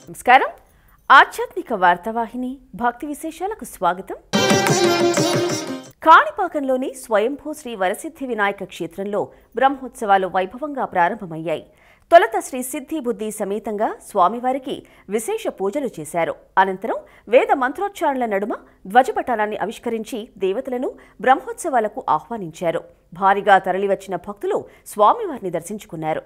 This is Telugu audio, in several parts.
నమస్కారం. ఆధ్యాత్మిక వార్తావాహిని భక్తి విశేషాలకు స్వాగతం. కాణిపాకంలోని స్వయంభూ శ్రీ వరసిద్ధి వినాయక క్షేత్రంలో బ్రహ్మోత్సవాలు వైభవంగా ప్రారంభమయ్యాయి. తొలుత శ్రీ సిద్ధి బుద్ధి సమేతంగా స్వామివారికి విశేష పూజలు చేశారు. అనంతరం వేద మంత్రోచ్చారణల నడుమ ధ్వజపటాలాన్ని ఆవిష్కరించి దేవతలను బ్రహ్మోత్సవాలకు ఆహ్వానించారు. భారీగా తరలివచ్చిన భక్తులు స్వామివారిని దర్శించుకున్నారు.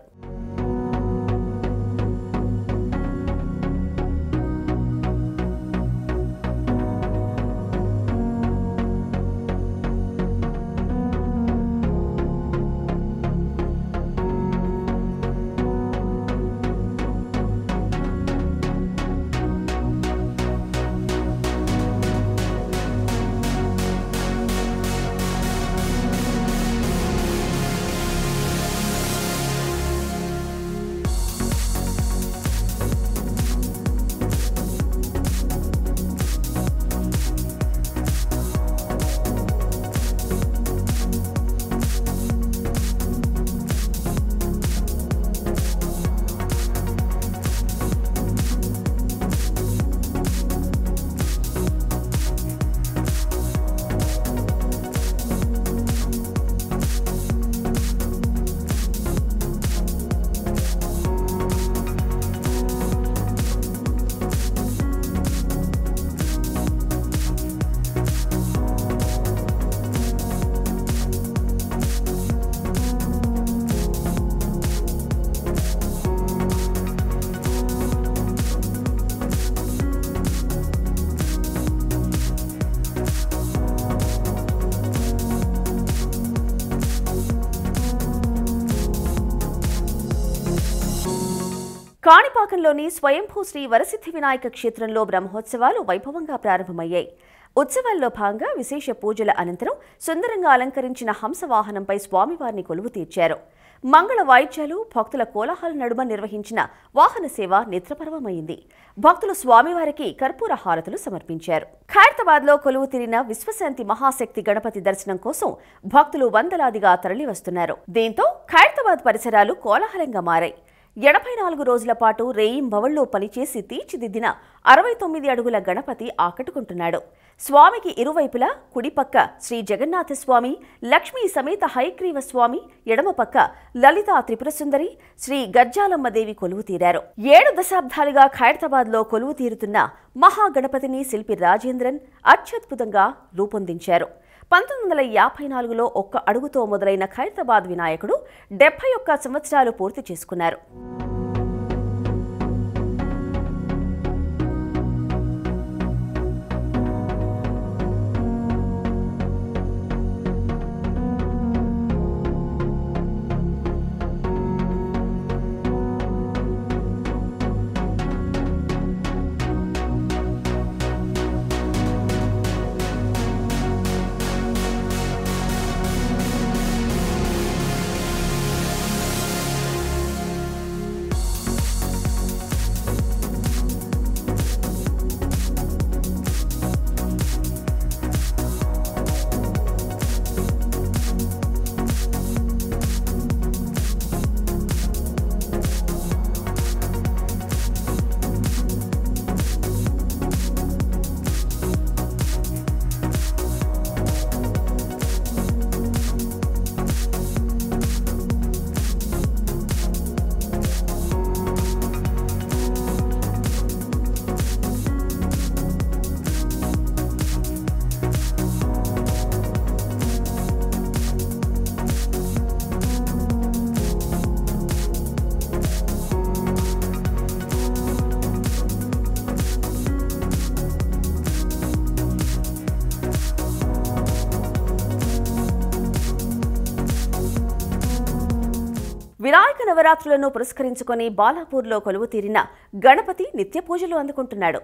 కాణిపాకంలోని స్వయంభూ శ్రీ వరసిద్ధి వినాయక క్షేత్రంలో బ్రహ్మోత్సవాలు వైభవంగా ప్రారంభమయ్యాయి. ఉత్సవాల్లో భాగంగా విశేష పూజల అనంతరం సుందరంగా అలంకరించిన హంసవాహనంపై స్వామివారిని కొలువు తీర్చారు. మంగళ వాయిద్యాలు, భక్తుల కోలాహల నడుమ నిర్వహించిన వాహన సేవ నేత్రపర్వమైంది. భక్తులు స్వామివారికి కర్పూర హారతులు సమర్పించారు. ఖైరతాబాద్లో కొలువు తీరిన విశ్వశాంతి మహాశక్తి గణపతి దర్శనం కోసం భక్తులు వందలాదిగా తరలివస్తున్నారు. దీంతో ఖైరతాబాద్ పరిసరాలు కోలాహలంగా మారాయి. 84 రోజుల పాటు రేయింబవళ్లో పనిచేసి తీర్చిదిద్దిన 69 అడుగుల గణపతి ఆకట్టుకుంటున్నాడు. స్వామికి ఇరువైపులా కుడిపక్క శ్రీ జగన్నాథస్వామి, లక్ష్మీ సమేత హయగ్రీవ స్వామి, ఎడమపక్క లలితా త్రిపురసుందరి, శ్రీ గజ్జాలమ్మదేవి కొలువు తీరారు. 7 దశాబ్దాలుగా ఖైరతాబాద్లో కొలువు తీరుతున్న మహాగణపతిని శిల్పి రాజేంద్రన్ అత్యద్భుతంగా రూపొందించారు. 1954లో ఒక్క అడుగుతో మొదలైన ఖైరతాబాద్ వినాయకుడు 71 సంవత్సరాలు పూర్తి చేసుకున్నారు. వినాయక నవరాత్రులను పురస్కరించుకొని బాలాపూర్లో కొలువు తీరిన గణపతి నిత్య పూజలు అందుకుంటున్నాడు.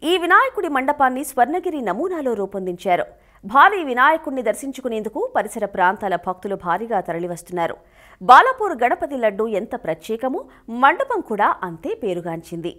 ఈ వినాయకుడి మండపాన్ని స్వర్ణగిరి నమూనాలో రూపొందించారు. భారీ వినాయకుడిని దర్శించుకునేందుకు పరిసర ప్రాంతాల భక్తులు భారీగా తరలివస్తున్నారు. బాలాపూర్ గణపతి లడ్డు ఎంత ప్రత్యేకమో మండపం కూడా అంతే పేరుగాంచింది.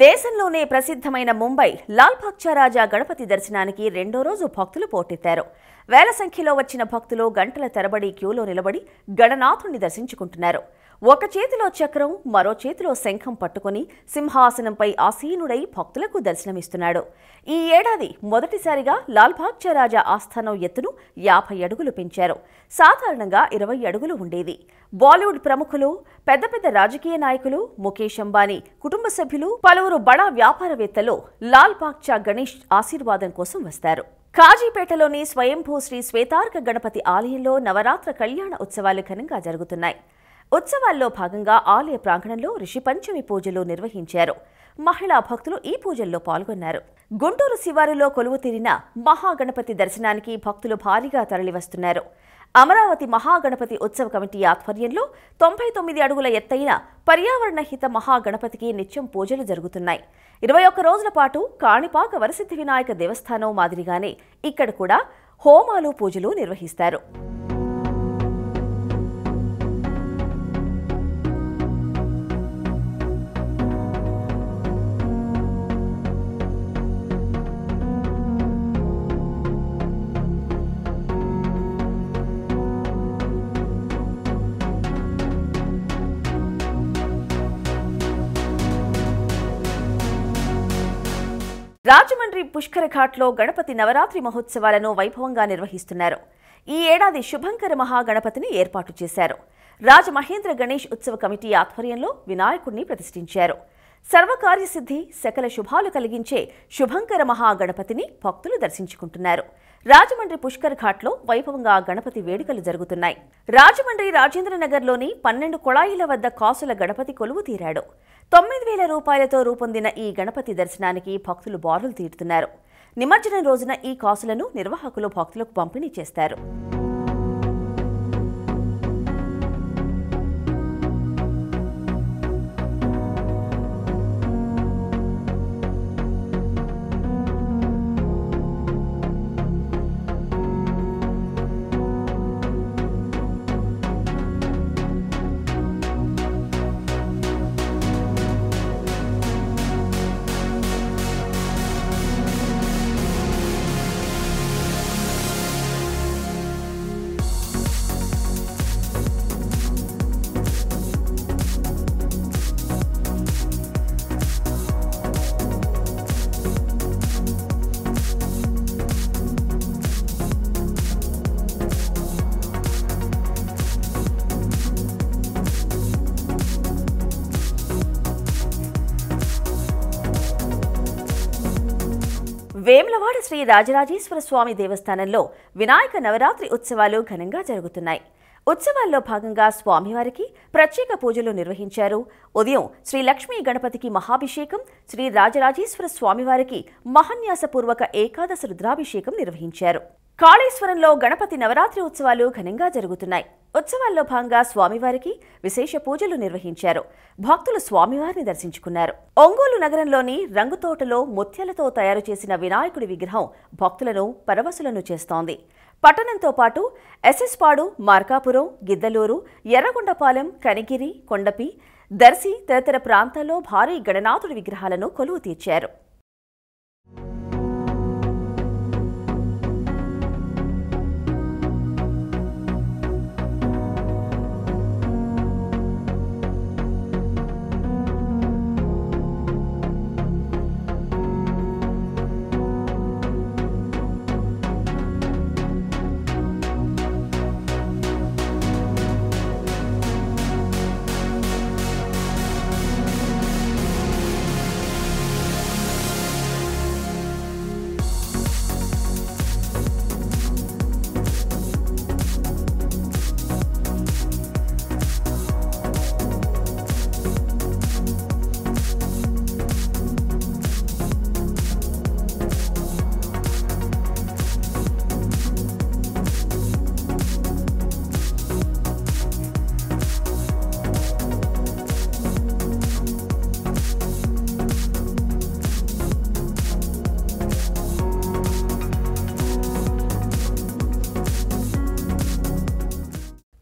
దేశంలోనే ప్రసిద్ధమైన ముంబై లాల్ బాగ్ రాజా గణపతి దర్శనానికి రెండో రోజు భక్తులు పోటెత్తారు. వేల సంఖ్యలో వచ్చిన భక్తులు గంటల తరబడి క్యూలో నిలబడి గణనాథుణ్ణి దర్శించుకుంటున్నారు. ఒక చేతిలో చక్రం, మరో చేతిలో శంఖం పట్టుకుని సింహాసనంపై ఆసీనుడై భక్తులకు దర్శనమిస్తున్నాడు. ఈ ఏడాది మొదటిసారిగా లాల్ బాగ్ రాజా ఆస్థానం ఎత్తును 50 అడుగులు పెంచారు. సాధారణంగా 20 అడుగులు ఉండేది. బాలీవుడ్ ప్రముఖులు, పెద్ద పెద్ద రాజకీయ నాయకులు, ముఖేష్ అంబానీ కుటుంబ సభ్యులు, పలువురు బడా వ్యాపారవేత్తలు లాల్ బాగ్ గణేష్ ఆశీర్వాదం కోసం వస్తారు. కాజీపేటలోని స్వయంభూ శ్రీ శ్వేతార్క గణపతి ఆలయంలో నవరాత్ర కళ్యాణ ఉత్సవాలు ఘనంగా జరుగుతున్నాయి. ఉత్సవాల్లో భాగంగా ఆలయ ప్రాంగణంలో ఋషి పంచమి పూజలు నిర్వహించారు. మహిళా భక్తులు ఈ పూజల్లో పాల్గొన్నారు. గుంటూరు శివారులో కొలువు తీరిన మహాగణపతి దర్శనానికి భక్తులు భారీగా తరలివస్తున్నారు. అమరావతి మహాగణపతి ఉత్సవ కమిటీ ఆధ్వర్యంలో 99 అడుగుల ఎత్తైన పర్యావరణ హిత మహాగణపతికి నిత్యం పూజలు జరుగుతున్నాయి. 21 రోజుల పాటు కాణిపాక వరసిద్ధి వినాయక దేవస్థానం మాదిరిగానే ఇక్కడ కూడా హోమాలు, పూజలు నిర్వహిస్తారు. రాజమండ్రి పుష్కర ఘాట్లో గణపతి నవరాత్రి మహోత్సవాలను వైభవంగా నిర్వహిస్తున్నారు. ఈ ఏడాది శుభంకర మహాగణపతిని ఏర్పాటు చేశారు. రాజమహేంద్ర గణేష్ ఉత్సవ కమిటీ ఆధ్వర్యంలో వినాయకుడిని ప్రతిష్ఠించారు. సర్వకార్యసిద్ధి, సకల శుభాలు కలిగించే శుభంకర మహాగణపతిని భక్తులు దర్శించుకుంటున్నారు. రాజమండ్రి పుష్కర్ ఘాట్లో వైభవంగా గణపతి వేడుకలు జరుగుతున్నాయి. రాజమండ్రి రాజేంద్రనగర్లోని 12 కొళాయిల వద్ద కాసుల గణపతి కొలువు తీరాడు. 9,000 రూపాయలతో రూపొందిన ఈ గణపతి దర్శనానికి భక్తులు బారులు తీరుతున్నారు. నిమజ్జనం రోజున ఈ కాసులను నిర్వాహకులు భక్తులకు పంపిణీ చేస్తారు. వేములవాడ శ్రీ రాజరాజేశ్వర స్వామి దేవస్థానంలో వినాయక నవరాత్రి ఉత్సవాలు ఘనంగా జరుగుతున్నాయి. ఉత్సవాల్లో భాగంగా స్వామివారికి ప్రత్యేక పూజలు నిర్వహించారు. ఉదయం శ్రీ లక్ష్మీ గణపతికి మహాభిషేకం, శ్రీ రాజరాజేశ్వర స్వామివారికి మహాన్యాసపూర్వక ఏకాదశ రుద్రాభిషేకం నిర్వహించారు. కాళేశ్వరంలో గణపతి నవరాత్రి ఉత్సవాలు ఘనంగా జరుగుతున్నాయి. ఉత్సవాల్లో భాగంగా స్వామివారికి విశేష పూజలు నిర్వహించారు. భక్తులు స్వామివారిని దర్శించుకున్నారు. ఒంగోలు నగరంలోని రంగుతోటలో ముత్యాలతో తయారు చేసిన వినాయకుడి విగ్రహం భక్తులను పరవశులను చేస్తోంది. పట్టణంతో పాటు ఎస్ఎస్పాడు, మార్కాపురం, గిద్దలూరు, ఎర్రగొండపాలెం, కనిగిరి, కొండపి, దర్శి తదితర ప్రాంతాల్లో భారీ గణనాథుడి విగ్రహాలను కొలువు తీర్చారు.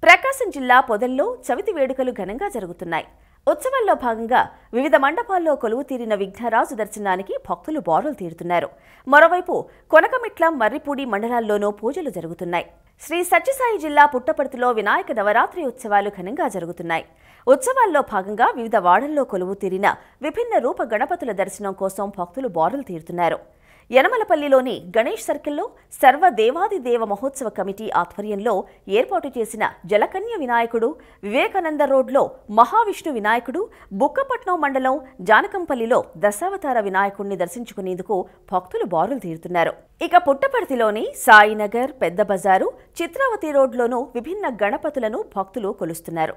ప్రకాశం జిల్లా పొదల్లో చవితి వేడుకలు ఘనంగా జరుగుతున్నాయి. ఉత్సవాల్లో భాగంగా వివిధ మండపాల్లో కొలువు తీరిన విఘ్నరాజు దర్శనానికి భక్తులు బారులు తీరుతున్నారు. మరోవైపు కొనకమిట్ల, మర్రిపూడి మండలాల్లోనూ పూజలు జరుగుతున్నాయి. శ్రీ సత్యసాయి జిల్లా పుట్టపర్తిలో వినాయక నవరాత్రి ఉత్సవాలు ఘనంగా జరుగుతున్నాయి. ఉత్సవాల్లో భాగంగా వివిధ వాడల్లో కొలువు తీరిన విభిన్న రూప గణపతుల దర్శనం కోసం భక్తులు బారులు తీరుతున్నారు. యనమలపల్లిలోని గణేష్ సర్కిల్లో సర్వదేవాదిదేవ మహోత్సవ కమిటీ ఆధ్వర్యంలో ఏర్పాటు చేసిన జలకన్య వినాయకుడు, వివేకానంద రోడ్లో మహావిష్ణు వినాయకుడు, బుక్కపట్నం మండలం జానకంపల్లిలో దశావతార వినాయకుడిని దర్శించుకునేందుకు భక్తులు బారులు తీరుతున్నారు. ఇక పుట్టపర్తిలోని సాయినగర్, పెద్ద బజారు, చిత్రావతి రోడ్లోనూ విభిన్న గణపతులను భక్తులు కొలుస్తున్నారు.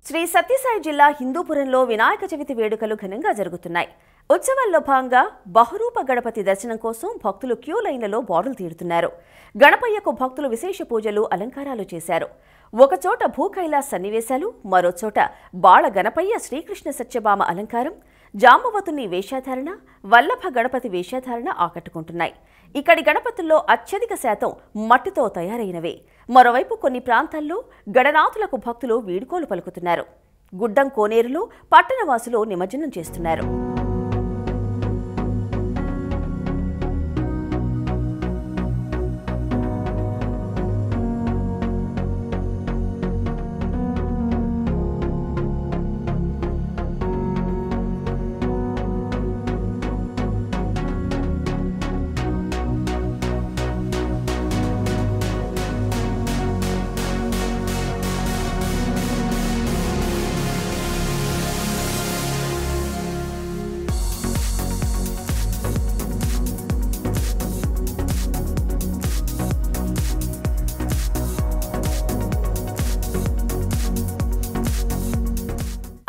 శ్రీ సత్యసాయి జిల్లా హిందూపురంలో వినాయక చవితి వేడుకలు ఘనంగా జరుగుతున్నాయి. ఉత్సవాల్లో భాగంగా బహురూప గణపతి దర్శనం కోసం భక్తులు క్యూ లైన్లలో బారులు తీరుతున్నారు. గణపయ్యకు భక్తులు విశేష పూజలు, అలంకారాలు చేశారు. ఒకచోట భూకైలాస సన్నివేశాలు, మరోచోట బాల గణపయ్య శ్రీకృష్ణ సత్యభామ అలంకారం, జాంబవతుని వేషధారణ, వల్లభ గణపతి వేషధారణ ఆకట్టుకుంటున్నాయి. ఇక్కడి గణపతుల్లో అత్యధిక శాతం మట్టితో తయారైనవే. మరోవైపు కొన్ని ప్రాంతాల్లో గణనాథులకు భక్తులు వీడ్కోలు పలుకుతున్నారు. గుడ్డం కోనేరులో పట్టణవాసులు నిమజ్జనం చేస్తున్నారు.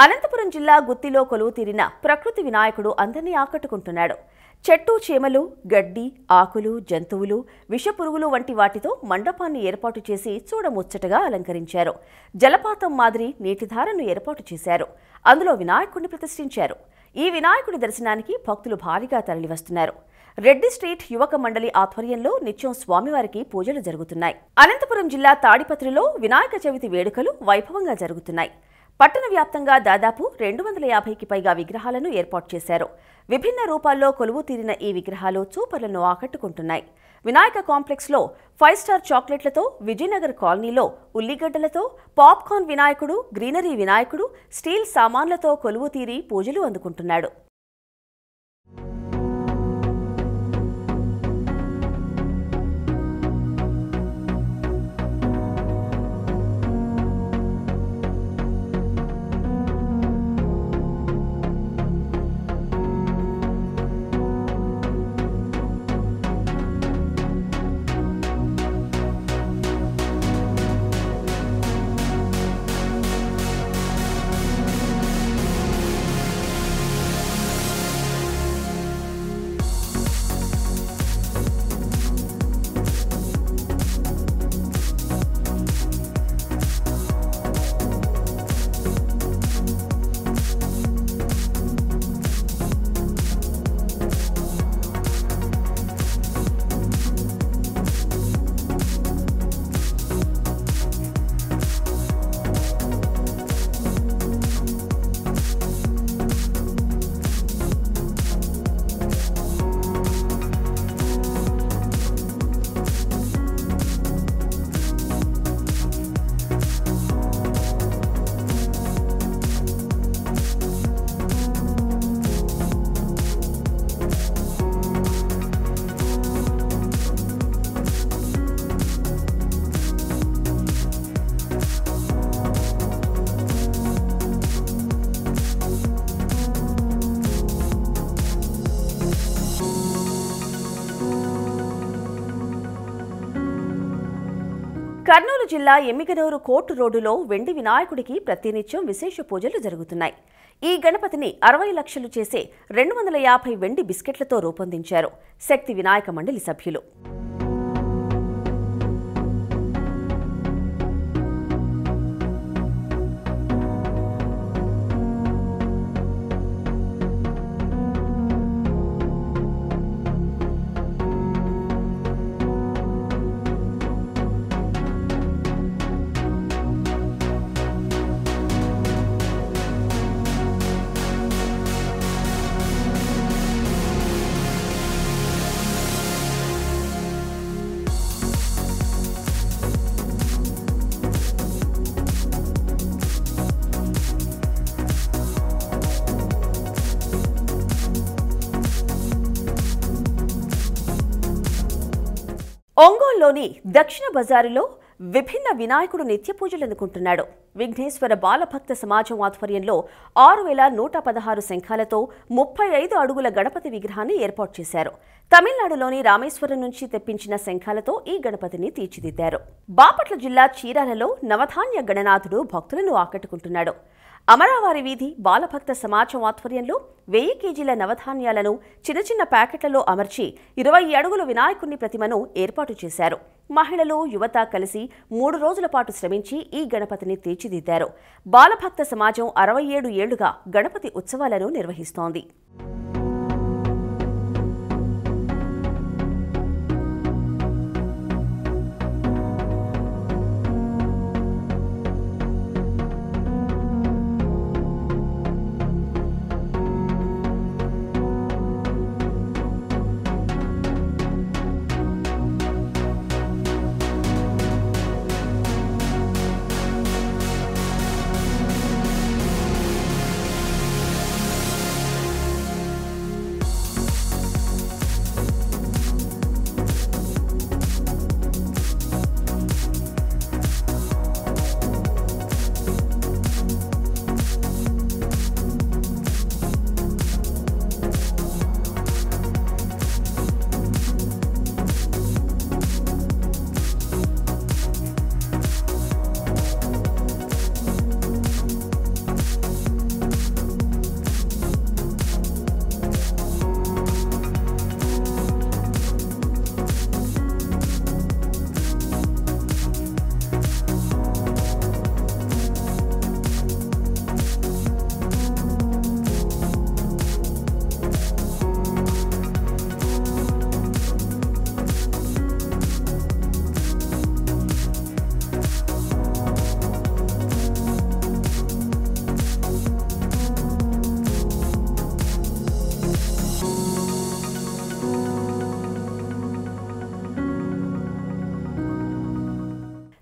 అనంతపురం జిల్లా గుత్తిలో కొలువు తీరిన ప్రకృతి వినాయకుడు అందరినీ ఆకట్టుకుంటున్నాడు. చెట్టు చేమలు, గడ్డి, ఆకులు, జంతువులు, విషపురుగులు వంటి వాటితో మండపాన్ని ఏర్పాటు చేసి చూడముచ్చటగా అలంకరించారు. జలపాతం మాదిరి నీటిధారను ఏర్పాటు చేశారు. అందులో వినాయకుడిని ప్రతిష్ఠించారు. ఈ వినాయకుడి దర్శనానికి భక్తులు భారీగా తరలివస్తున్నారు. రెడ్డి స్ట్రీట్ యువక మండలి ఆధ్వర్యంలో నిత్యం స్వామివారికి పూజలు జరుగుతున్నాయి. అనంతపురం జిల్లా తాడిపత్రిలో వినాయక చవితి వేడుకలు వైభవంగా జరుగుతున్నాయి. పట్టణ వ్యాప్తంగా దాదాపు 250కి పైగా విగ్రహాలను ఏర్పాటు చేశారు. విభిన్న రూపాల్లో కొలువు తీరిన ఈ విగ్రహాలు చూపర్లను ఆకట్టుకుంటున్నాయి. వినాయక కాంప్లెక్స్లో 5 స్టార్ చాక్లెట్లతో, విజయనగర్ కాలనీలో ఉల్లిగడ్డలతో, పాప్కార్న్ వినాయకుడు, గ్రీనరీ వినాయకుడు, స్టీల్ సామాన్లతో కొలువు తీరి పూజలు అందుకుంటున్నాడు. కర్నూలు జిల్లా ఎమ్మిగనూరు కోర్టు రోడ్డులో వెండి వినాయకుడికి ప్రతినిత్యం విశేష పూజలు జరుగుతున్నాయి. ఈ గణపతిని 60 లక్షలు చేసే 250 వెండి బిస్కెట్లతో రూపొందించారు శక్తి వినాయక మండలి సభ్యులు. ఒంగోలులోని దక్షిణ బజారులో విభిన్న వినాయకుడు నిత్య పూజలు అందుకుంటున్నాడు. విఘ్నేశ్వర బాలభక్త సమాజం ఆధ్వర్యంలో 6116 శంఖాలతో 35 అడుగుల గణపతి విగ్రహాన్ని ఏర్పాటు చేశారు. తమిళనాడులోని రామేశ్వరం నుంచి తెప్పించిన శంఖాలతో ఈ గణపతిని తీర్చిదిద్దారు. బాపట్ల జిల్లా చీరాలలో నవధాన్య గణనాథుడు భక్తులను ఆకట్టుకుంటున్నాడు. అమరావారి వీధి బాలభక్త సమాజం ఆధ్వర్యంలో 1000 కేజీల నవధాన్యాలను చిన్న చిన్న ప్యాకెట్లలో అమర్చి 20 అడుగుల వినాయకుని ప్రతిమను ఏర్పాటు చేశారు. మహిళలు, యువత కలిసి 3 రోజుల పాటు శ్రమించి ఈ గణపతిని తీర్చిదిద్దారు. బాలభక్త సమాజం 67 ఏళ్లుగా గణపతి ఉత్సవాలను నిర్వహిస్తోంది.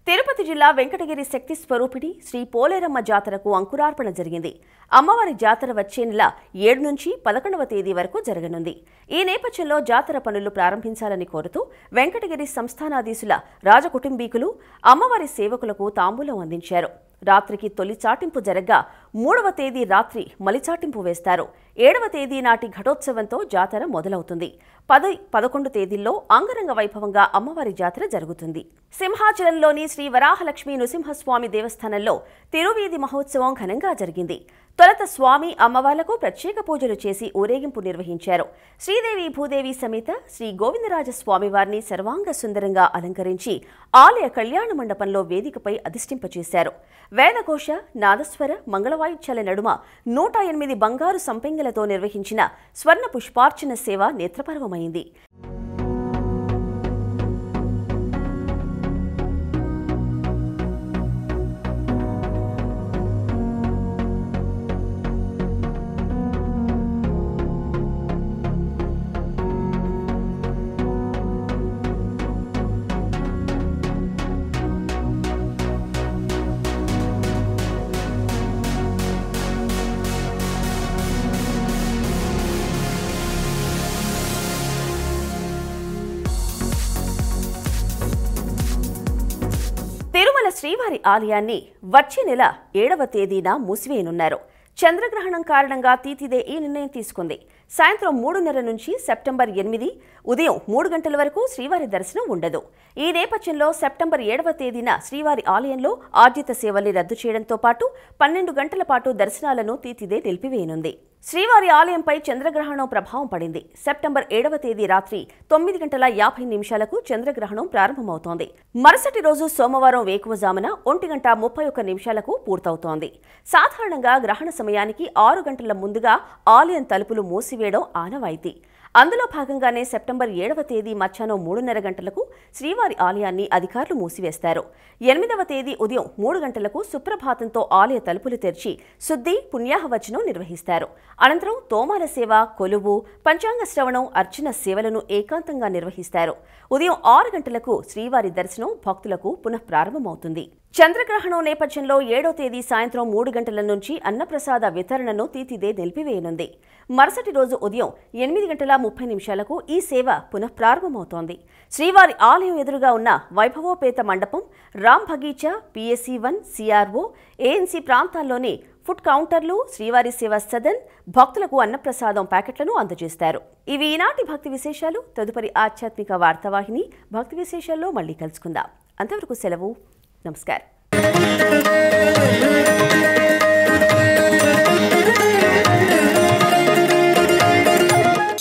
తిరుపతి జిల్లా వెంకటగిరి శక్తి స్వరూపిణి శ్రీ పోలేరమ్మ జాతరకు అంకురార్పణ జరిగింది. అమ్మవారి జాతర వచ్చే నెల 7 నుంచి 11వ తేదీ వరకు జరగనుంది. ఈ నేపథ్యంలో జాతర పనులు ప్రారంభించాలని కోరుతూ వెంకటగిరి సంస్థానాధీశుల రాజకుటుంబీకులు అమ్మవారి సేవకులకు తాంబూలం అందించారు. రాత్రికి తొలి చాటింపు జరగ్గా 3వ తేదీ రాత్రి మలిచాటింపు వేస్తారు. 7వ తేదీ నాటి ఘటోత్సవంతో జాతర మొదలవుతుంది. 10, 11 తేదీల్లో అంగరంగ వైభవంగా అమ్మవారి జాతర జరుగుతుంది. సింహాచలంలోని శ్రీ వరాహలక్ష్మీ నృసింహస్వామి దేవస్థానంలో తిరువీధి మహోత్సవం ఘనంగా జరిగింది. తొలుత స్వామి అమ్మవార్లకు ప్రత్యేక పూజలు చేసి ఊరేగింపు నిర్వహించారు. శ్రీదేవి భూదేవి సమేత శ్రీ గోవిందరాజ స్వామివారిని సర్వాంగ సుందరంగా అలంకరించి ఆలయ కళ్యాణ మండపంలో వేదికపై అధిష్ఠింపచేశారు. వేదఘోష, నాదస్వర, మంగళవాయిద్యాల నడుమ 108 బంగారు సంపెంగలతో నిర్వహించిన స్వర్ణ పుష్పార్చన సేవ నేత్రపర్వమైంది. తిరుమల శ్రీవారి ఆలయాన్ని వచ్చే నెల 7వ తేదీన మూసివేయనున్నారు. చంద్రగ్రహణం కారణంగా తీతిదే ఈ నిర్ణయం తీసుకుంది. సాయంత్రం 3:30 నుంచి సెప్టెంబర్ 8 ఉదయం 3 గంటల వరకు శ్రీవారి దర్శనం ఉండదు. ఈ నేపథ్యంలో సెప్టెంబర్ 7వ తేదీన శ్రీవారి ఆలయంలో ఆర్జిత సేవల్ని రద్దు చేయడంతో పాటు 12 గంటల పాటు దర్శనాలను తీతిదే నిలిపివేయనుంది. శ్రీవారి ఆలయంపై చంద్రగ్రహణం ప్రభావం పడింది. సెప్టెంబర్ 7వ తేదీ రాత్రి 9:50 చంద్రగ్రహణం ప్రారంభమవుతోంది. మరుసటి రోజు సోమవారం వేకువజామున 1:31 పూర్తవుతోంది. సాధారణంగా గ్రహణ సమయానికి 6 గంటల ముందుగా ఆలయం తలుపులు మూసివేయడం ఆనవాయితీ. అందులో భాగంగానే సెప్టెంబర్ 7వ తేదీ మధ్యాహ్నం 3:30 గంటలకు శ్రీవారి ఆలయాన్ని అధికారులు మూసివేస్తారు. 8వ తేదీ ఉదయం 3 గంటలకు సుప్రభాతంతో ఆలయ తలుపులు తెరిచి శుద్ధి, పుణ్యాహవచనం నిర్వహిస్తారు. అనంతరం తోమాల సేవ, కొలువు, పంచాంగ శ్రవణం, అర్చన సేవలను ఏకాంతంగా నిర్వహిస్తారు. ఉదయం 6 గంటలకు శ్రీవారి దర్శనం భక్తులకు పునః ప్రారంభమవుతుంది. చంద్రగ్రహణం నేపథ్యంలో 7వ తేదీ సాయంత్రం 3 గంటల నుంచి అన్నప్రసాద వితరణను తీతిదే నిలిపివేయనుంది. మరుసటి రోజు ఉదయం 8:30 ఈ సేవ పునః ప్రారంభమవుతోంది. శ్రీవారి ఆలయం ఎదురుగా ఉన్న వైభవోపేత మండపం, Ram Bagicha, PSC 1, CRO, ANC ప్రాంతాల్లోని ఫుడ్ కౌంటర్లు, శ్రీవారి సేవ సదన్ భక్తులకు అన్నప్రసాదం ప్యాకెట్లను అందజేస్తారు. ఇవి ఈనాటి భక్తి విశేషాలు. తదుపరి ఆధ్యాత్మిక వార్తావాహిని భక్తి విశేషాల్లో మళ్ళీ కలుసుకుందాం. అంతవరకు సెలవు. నమస్కారం.